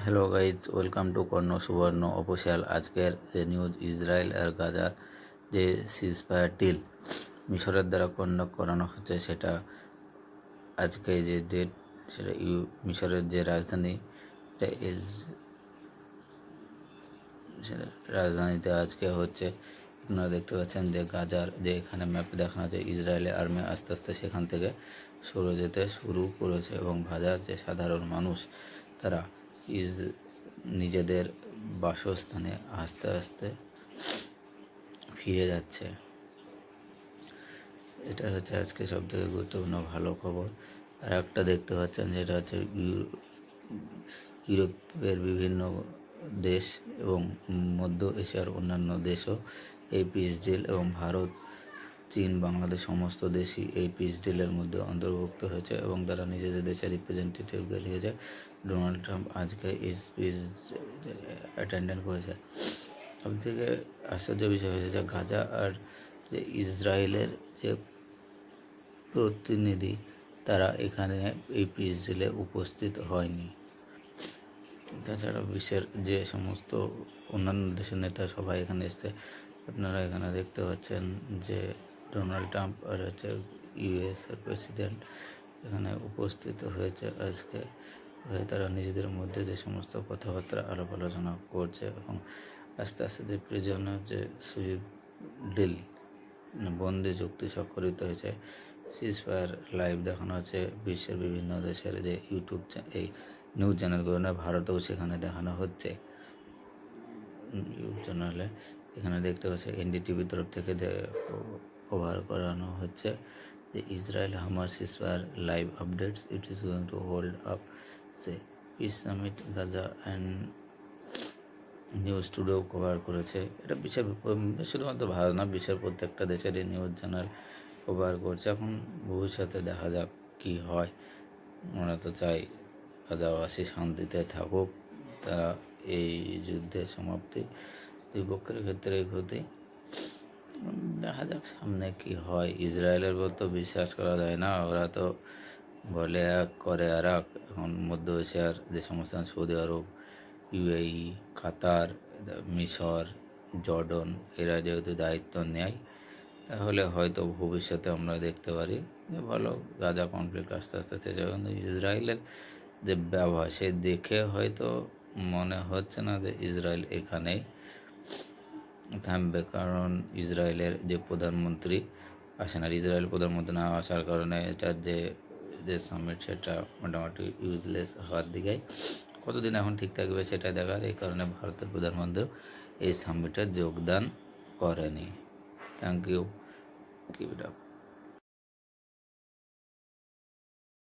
Hello guys, welcome to কর্ণ সুবর্ণ official. আজকের যে নিউজ, ইসরায়েল আর গাজার যে সিজফায়ার ডিল মিশরের দ্বারা কন্ডাক্ট করানো হচ্ছে, সেটা আজকে যে ডেট, সেটা মিশরের যে রাজধানী, রাজধানীতে আজকে হচ্ছে। আপনারা দেখতে পাচ্ছেন যে গাজার যে এখানে ম্যাপে দেখানো হচ্ছে, ইসরায়েলের আর্মি আস্তে আস্তে সেখান থেকে সরে যেতে শুরু করেছে এবং গাজার যে সাধারণ মানুষ, তারা নিজেদের বাসস্থানে আস্তে আস্তে ফিরে যাচ্ছে। এটা হচ্ছে আজকে সবথেকে গুরুত্বপূর্ণ ভালো খবর। আর একটা দেখতে পাচ্ছেন যেটা হচ্ছে ইউরোপের বিভিন্ন দেশ এবং মধ্য এশিয়ার অন্যান্য দেশও এই পিস ডিল, এবং ভারত, চীন, বাংলাদেশ সমস্ত দেশই এই পিস ডিলের মধ্যে অন্তর্ভুক্ত হয়েছে এবং তারা নিজেদের দেশের রিপ্রেজেন্টেটিভ লিখেছে। ডোনাল্ড ট্রাম্প আজকে এই স্পিচ অ্যাটেন্ড করেছে। সবথেকে আশ্চর্য বিষয় হয়েছে যে গাজা আর যে ইসরায়েলের যে প্রতিনিধি, তারা এখানে এই পিস ডিলে উপস্থিত হয়নি। তাছাড়া বিশ্বের যে সমস্ত অন্যান্য দেশের নেতা সবাই এখানে এসছে। আপনারা এখানে দেখতে পাচ্ছেন যে ডোনাল্ড ট্রাম্প আর হচ্ছে ইউএসের প্রেসিডেন্ট এখানে উপস্থিত হয়েছে আজকে। তারা নিজেদের মধ্যে যে সমস্ত কথাবার্তা আলাপ আলোচনা করছে এবং আস্তে আস্তে যে প্রিজনের যে সুইফট ডিল বন্দি চুক্তি স্বাক্ষরিত হয়েছে। সিজফায়ার লাইভ দেখানো হচ্ছে বিশ্বের বিভিন্ন দেশের যে ইউটিউব এই নিউজ চ্যানেলগুলো, ভারতেও সেখানে দেখানো হচ্ছে নিউজ চ্যানেলে। এখানে দেখতে পাচ্ছি এনডিটিভির তরফ থেকে কভার করানো হচ্ছে যে Israel Hamas ceasefire live updates, it is going to hold up সে peace summit Gaza and news টুডেও কভার করেছে। এটা বিশ্বের শুধুমাত্র ভারত না, বিশ্বের প্রত্যেকটা দেশেরই নিউজ চ্যানেল কভার করছে। এখন ভবিষ্যতে দেখা যাক কি হয়। আমরা তো চাই গাজাবাসী শান্তিতে থাকুক, তারা এই যুদ্ধের সমাপ্তি দুই পক্ষের ক্ষেত্রে ক্ষতি। দেখা যাক সামনে কি হয়। ইসরায়েলের তো বিশ্বাস করা যায় না, ওরা তো বলে এক করে আর এক। এখন মধ্য এশিয়ার যে সমস্ত সৌদি আরব, ইউএই, কাতার, মিশর, জর্ডন, এরা যেহেতু দায়িত্ব নেয়, তাহলে হয়তো ভবিষ্যতে আমরা দেখতে পারি যে ভালো গাজা কনফ্লিক্ট আস্তে আস্তে শেষ হবে। কিন্তু ইসরায়েলের যে ব্যবহার, সে দেখে হয়তো মনে হচ্ছে না যে ইসরায়েল এখানেই থামবে, কারণ ইসরায়েলের যে প্রধানমন্ত্রী আসেন, আর ইসরায়েল প্রধানমন্ত্রী না আসার কারণে এটার যে সামিট, সেটা মোটামুটি ইউজলেস হওয়ার দিকেই। কতদিন এখন ঠিক থাকবে সেটা দেখার। এই কারণে ভারতের প্রধানমন্ত্রীও এই সামিটে যোগদান করেনি। Thank you, keep it up.